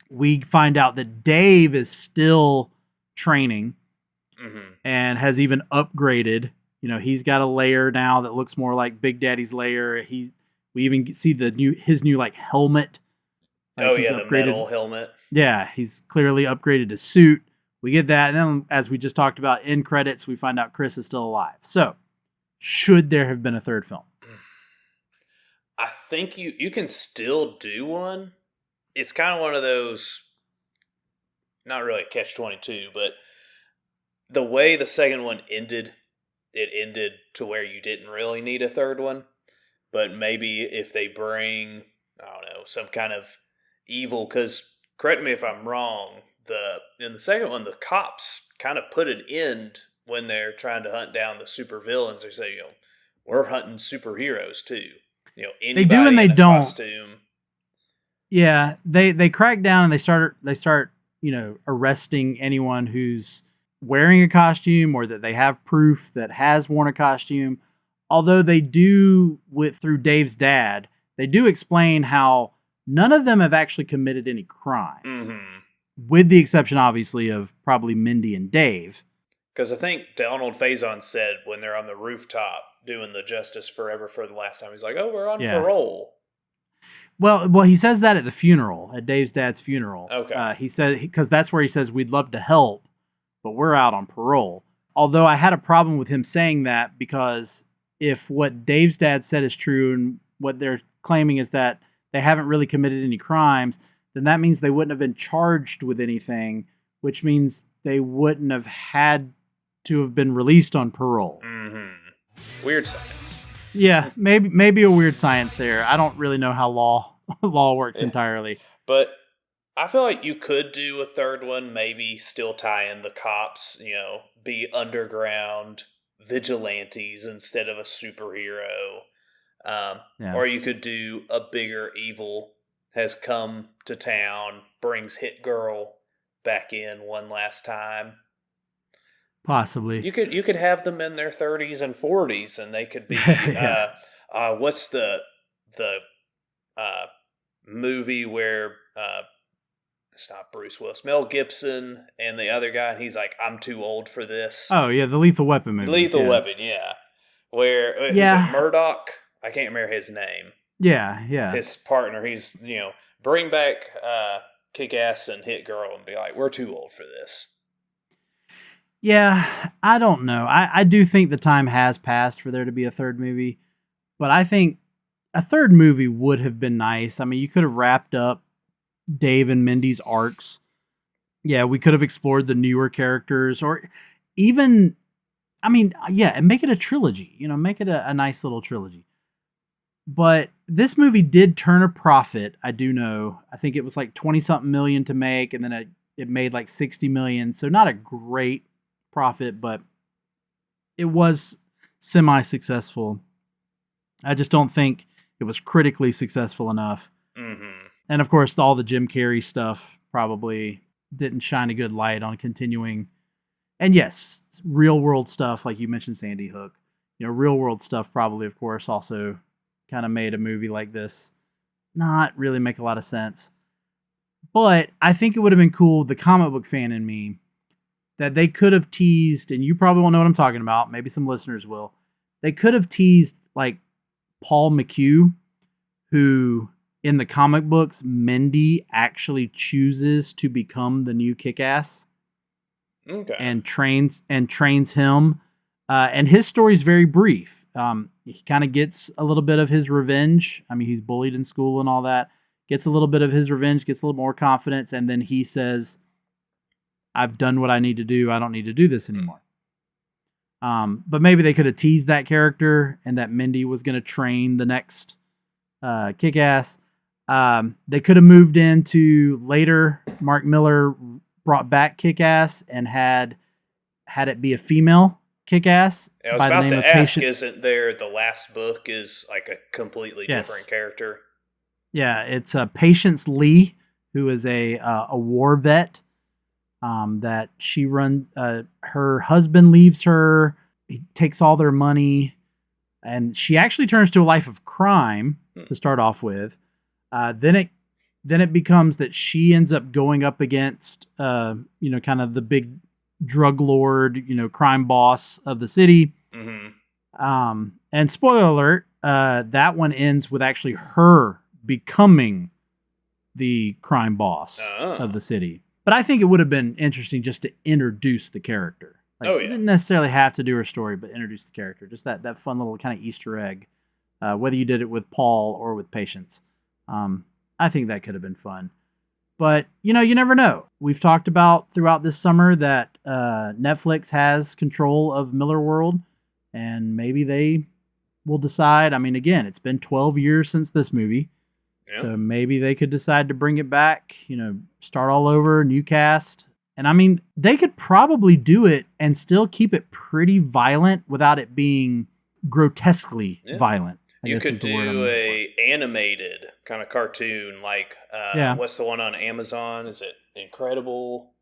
We find out that Dave is still training and has even upgraded. You know, he's got a layer now that looks more like Big Daddy's layer. We even see his new like helmet. The metal helmet. Yeah, he's clearly upgraded his suit. We get that, and then as we just talked about in credits, we find out Chris is still alive. So, should there have been a third film? I think you can still do one. It's kind of one of those, not really catch-22, but the way the second one ended, it ended to where you didn't really need a third one. But maybe if they bring, I don't know, some kind of evil, because correct me if I'm wrong, in the second one, the cops kind of put an end when they're trying to hunt down the super villains. They say, we're hunting superheroes too. Anybody they do and they in a don't. Costume. Yeah, they crack down and they start arresting anyone who's wearing a costume or that they have proof that has worn a costume. Although they do, through Dave's dad, they do explain how none of them have actually committed any crimes. With the exception, obviously, of probably Mindy and Dave. Because I think Donald Faison said when they're on the rooftop doing the Justice Forever for the last time, he's like, we're on parole. Well, he says that at the funeral, at Dave's dad's funeral. Okay. He said, because that's where he says, we'd love to help, but we're out on parole. Although I had a problem with him saying that, because if what Dave's dad said is true and what they're claiming is that they haven't really committed any crimes, then that means they wouldn't have been charged with anything, which means they wouldn't have had to have been released on parole. Weird science. Yeah, maybe a weird science there. I don't really know how law works entirely. But I feel like you could do a third one, maybe still tie in the cops, be underground vigilantes instead of a superhero. Or you could do a bigger evil has come to town, brings Hit Girl back in one last time. Possibly. You could have them in their 30s and 40s, and they could be. Yeah. What's the movie where it's not Bruce Willis, Mel Gibson, and the other guy, and he's like, "I'm too old for this." Oh yeah, the Lethal Weapon movie. Lethal Weapon, yeah. Where is it Murdoch? I can't remember his name. Yeah. His partner, he's bring back Kick-Ass and Hit Girl and be like, we're too old for this. Yeah, I don't know. I do think the time has passed for there to be a third movie, but I think a third movie would have been nice. I mean, you could have wrapped up Dave and Mindy's arcs. Yeah, we could have explored the newer characters, or even, I mean, yeah, and make it a trilogy. Make it a nice little trilogy. But this movie did turn a profit. I do know. I think it was like 20-something million to make, and then it made like 60 million. So not a great profit, but it was semi-successful. I just don't think it was critically successful enough. Mm-hmm. And of course, all the Jim Carrey stuff probably didn't shine a good light on continuing. And yes, real world stuff, like you mentioned, Sandy Hook. Real world stuff probably, of course, also kind of made a movie like this not really make a lot of sense. But I think it would have been cool, the comic book fan in me, that they could have teased, and you probably won't know what I'm talking about, maybe some listeners will. They could have teased like Paul McHugh, who in the comic books, Mindy actually chooses to become the new Kick-Ass. Okay. And trains him. And his story is very brief. He kind of gets a little bit of his revenge. I mean, he's bullied in school and all that. Gets a little bit of his revenge, gets a little more confidence, and then he says, I've done what I need to do. I don't need to do this anymore. But maybe they could have teased that character and that Mindy was going to train the next Kick-Ass. They could have moved into later. Mark Millar brought back Kick-Ass and had it be a female Kick-Ass. I was about to ask, isn't there the last book is like a completely different character? Yeah, it's Patience Lee, who is a war vet. That she runs. Her husband leaves her. He takes all their money, and she actually turns to a life of crime to start off with. Then it becomes that she ends up going up against, kind of the big drug lord, crime boss of the city. Mm-hmm. And spoiler alert, that one ends with actually her becoming the crime boss of the city. But I think it would have been interesting just to introduce the character. You didn't necessarily have to do her story, but introduce the character. Just that fun little kind of Easter egg, whether you did it with Paul or with Patience. I think that could have been fun. But, you never know. We've talked about throughout this summer that Netflix has control of Miller World, and maybe they will decide. I mean, again, it's been 12 years since this movie. Yep. So maybe they could decide to bring it back, start all over, new cast. And I mean, they could probably do it and still keep it pretty violent without it being grotesquely violent. You could do a animated kind of cartoon, like what's the one on Amazon? Is it Incredible?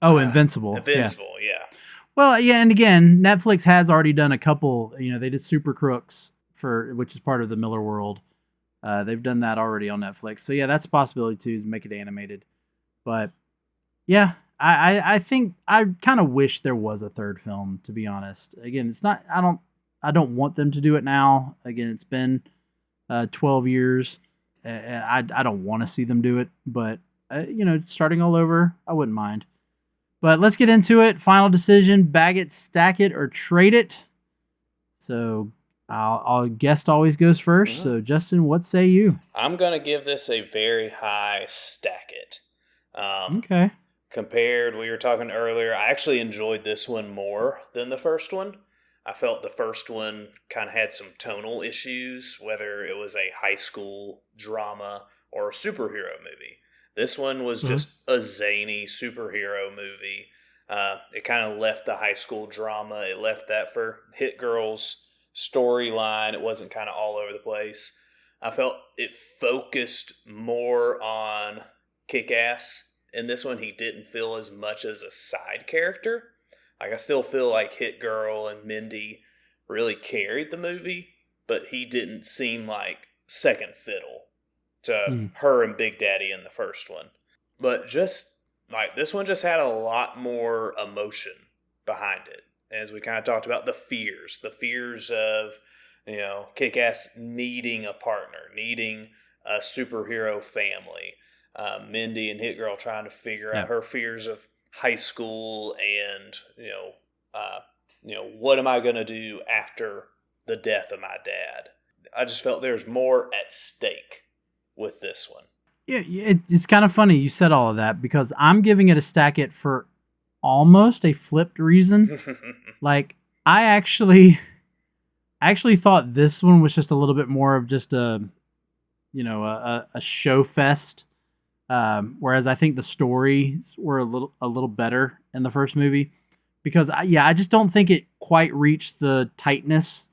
Invincible. Invincible, yeah. Well, yeah, and again, Netflix has already done a couple. They did Super Crooks which is part of the Miller World. They've done that already on Netflix. So yeah, that's a possibility too, is make it animated. But yeah, I think I kind of wish there was a third film, to be honest. Again, it's not. I don't want them to do it now. Again, it's been 12 years, and I don't want to see them do it. But starting all over, I wouldn't mind. But let's get into it. Final decision: bag it, stack it, or trade it. So our guest always goes first. Mm-hmm. So Justin, what say you? I'm gonna give this a very high stack it. Okay. Compared, we were talking earlier, I actually enjoyed this one more than the first one. I felt the first one kind of had some tonal issues, whether it was a high school drama or a superhero movie. This one was just a zany superhero movie. It kind of left the high school drama. It left that for Hit Girl's storyline. It wasn't kind of all over the place. I felt it focused more on Kick-Ass in this one he didn't feel as much as a side character. Like I still feel like Hit Girl and Mindy really carried the movie, but he didn't seem like second fiddle to her and Big Daddy in the first one. But just like this one just had a lot more emotion behind it. As we kind of talked about the fears of, Kick-Ass needing a partner, needing a superhero family. Mindy and Hit Girl trying to figure out her fears of high school and, what am I going to do after the death of my dad? I just felt there's more at stake with this one. Yeah, it's kind of funny you said all of that because I'm giving it a stack it for almost a flipped reason. Like I actually thought this one was just a little bit more of just a show fest. Whereas I think the stories were a little better in the first movie because I just don't think it quite reached the tightness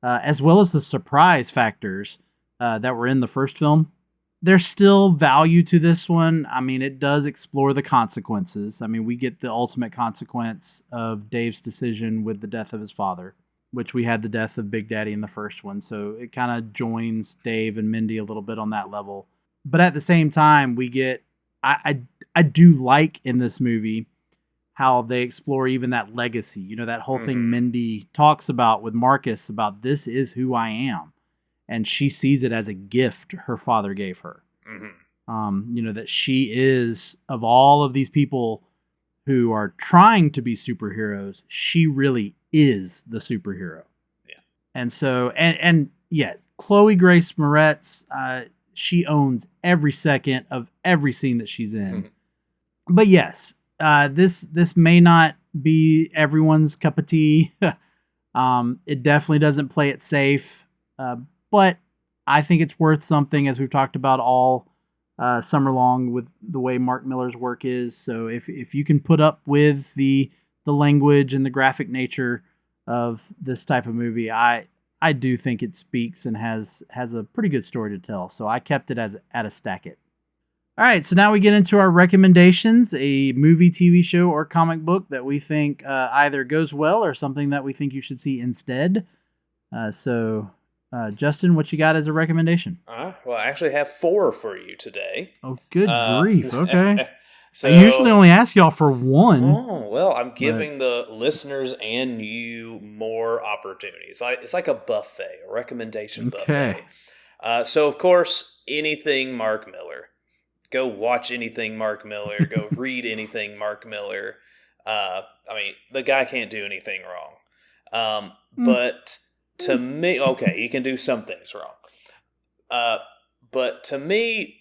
as well as the surprise factors that were in the first film. There's still value to this one. I mean, it does explore the consequences. I mean, we get the ultimate consequence of Dave's decision with the death of his father, which we had the death of Big Daddy in the first one. So it kind of joins Dave and Mindy a little bit on that level. But at the same time, we get, I do like in this movie how they explore even that legacy, that whole thing Mindy talks about with Marcus about this is who I am. And she sees it as a gift her father gave her. That she is, of all of these people who are trying to be superheroes, she really is the superhero. Yeah. And so, and yes, Chloe Grace Moretz, she owns every second of every scene that she's in. But yes, this may not be everyone's cup of tea. It definitely doesn't play it safe. But I think it's worth something, as we've talked about all summer long with the way Mark Millar's work is. So if you can put up with the language and the graphic nature of this type of movie, I do think it speaks and has a pretty good story to tell. So I kept it at a stack it. All right, so now we get into our recommendations, a movie, TV show, or comic book that we think either goes well or something that we think you should see instead. Justin, what you got as a recommendation? Well, I actually have 4 for you today. Oh, good grief. Okay. So, I usually only ask y'all for one. Oh, well, I'm giving the listeners and you more opportunities. It's like a buffet, a recommendation buffet. So, of course, anything Mark Millar. Go watch anything Mark Millar. Go read anything Mark Millar. The guy can't do anything wrong. But to me, okay, he can do some things wrong. But to me,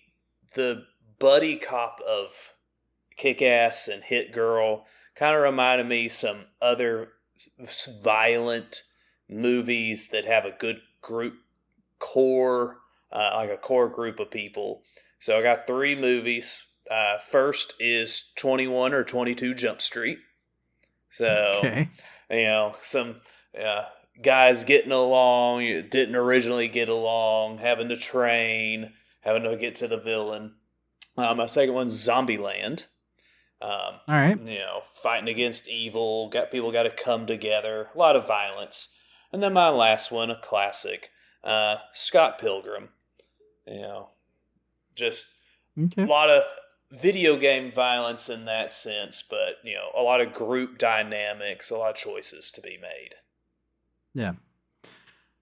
the buddy cop of Kick-Ass and Hit Girl kind of reminded me some other violent movies that have a good group core, like a core group of people. So I got 3 movies. First is 21 or 22 Jump Street. So, some guys getting along, didn't originally get along, having to train, having to get to the villain. My second one's Zombieland. All right. Fighting against evil, people got to come together, a lot of violence. And then my last one, a classic, Scott Pilgrim. Just a lot of video game violence in that sense, but, a lot of group dynamics, a lot of choices to be made. Yeah.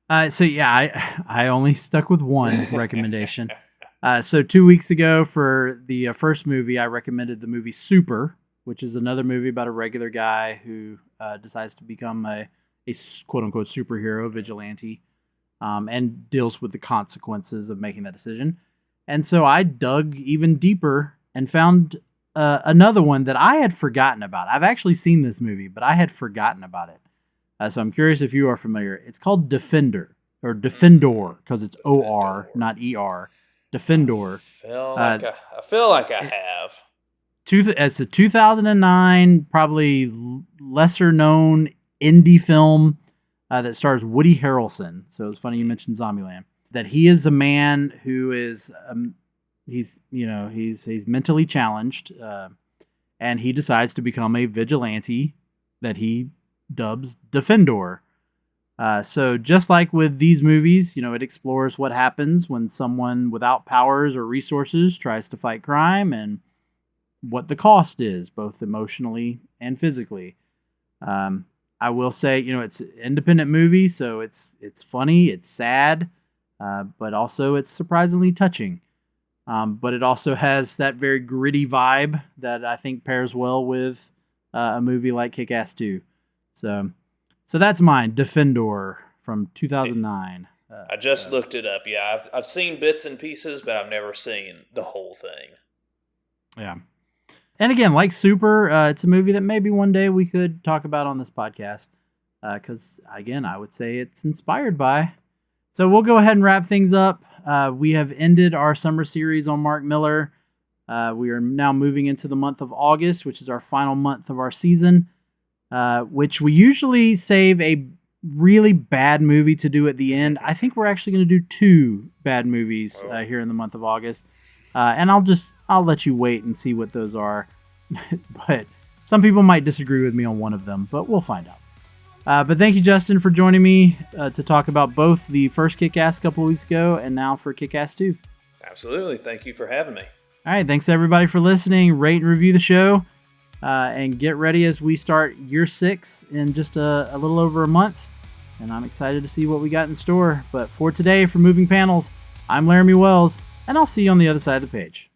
I only stuck with one recommendation. So 2 weeks ago for the first movie, I recommended the movie Super, which is another movie about a regular guy who decides to become a quote-unquote superhero, vigilante, and deals with the consequences of making that decision. And so I dug even deeper and found another one that I had forgotten about. I've actually seen this movie, but I had forgotten about it. So I'm curious if you are familiar. It's called Defender, or Defendor, because it's O-R, not E-R. Defendor. I feel like I have. It's a 2009, probably lesser known indie film that stars Woody Harrelson. So it's funny you mentioned Zombieland. That he is a man who is he's mentally challenged, and he decides to become a vigilante that he dubs Defendor. So just like with these movies, it explores what happens when someone without powers or resources tries to fight crime and what the cost is, both emotionally and physically. I will say, it's an independent movie, so it's funny, it's sad, but also it's surprisingly touching. But it also has that very gritty vibe that I think pairs well with a movie like Kick-Ass 2. So that's mine, Defendor from 2009. I just looked it up. Yeah, I've seen bits and pieces, but I've never seen the whole thing. Yeah. And again, like Super, it's a movie that maybe one day we could talk about on this podcast. Because, again, I would say it's inspired by. So we'll go ahead and wrap things up. We have ended our summer series on Mark Millar. We are now moving into the month of August, which is our final month of our season. Which we usually save a really bad movie to do at the end. I think we're actually going to do 2 bad movies here in the month of August. And I'll let you wait and see what those are. But some people might disagree with me on one of them, but we'll find out. But thank you, Justin, for joining me to talk about both the first Kick-Ass a couple of weeks ago and now for Kick-Ass 2. Absolutely. Thank you for having me. All right. Thanks, everybody, for listening. Rate and review the show. And get ready as we start year 6 in just a little over a month. And I'm excited to see what we got in store. But for today, for Moving Panels, I'm Laramy Wells, and I'll see you on the other side of the page.